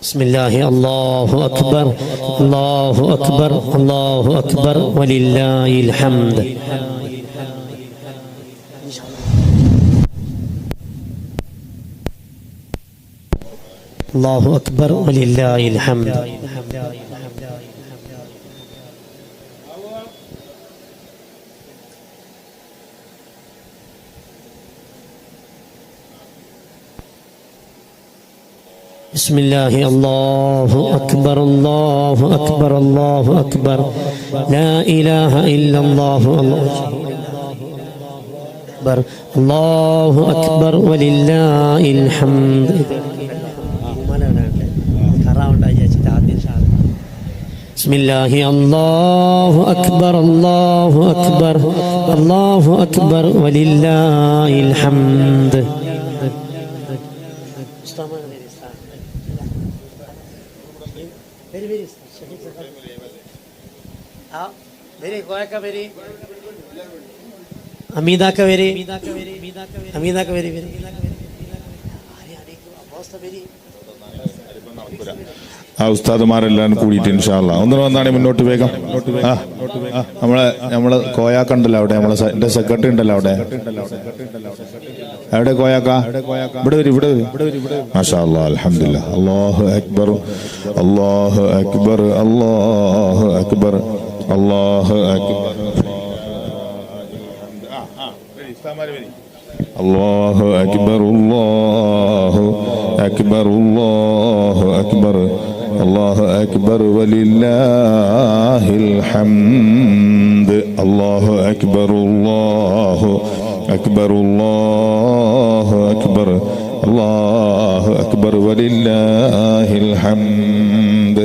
بسم الله. الله أكبر الله أكبر الله أكبر ولله الحمد. الله أكبر ولله الحمد. بسم الله. الله أكبر الله أكبر الله أكبر لا إله إلا الله. الله أكبر ولله الحمد. بسم الله. الله أكبر الله أكبر الله أكبر ولله الحمد. ഉസ്താദുമാരെല്ലാം കൂടിയിട്ട് ഇൻഷാ അല്ലാഹ് ഒന്ന് വന്നാണ് മുന്നോട്ട് വേഗം. നമ്മളെ കോയാക്കുണ്ടല്ലോ അവിടെ, എന്റെ സെക്രട്ടറി ഉണ്ടല്ലോ അവിടെ. എവിടെ കോയാക്ക? ഇവിടെ വരും. മാഷാ അല്ലാഹ് അൽഹംദുലില്ലാഹ്. അല്ലാഹു അക്ബർ അല്ലാഹു അക്ബർ അല്ലാഹു അക്ബർ അല്ലാഹു അക്ബർ അല്ലാഹു അക്ബർ അല്ലാഹു അക്ബർ അല്ലാഹു അക്ബർ അല്ലാഹു അക്ബർ വലില്ലാഹിൽ ഹംദ്. അല്ലാഹു അക്ബർ അല്ലാഹു അക്ബർ അല്ലാഹു അക്ബർ അല്ലാഹു അക്ബർ വലില്ലാഹിൽ ഹംദ്.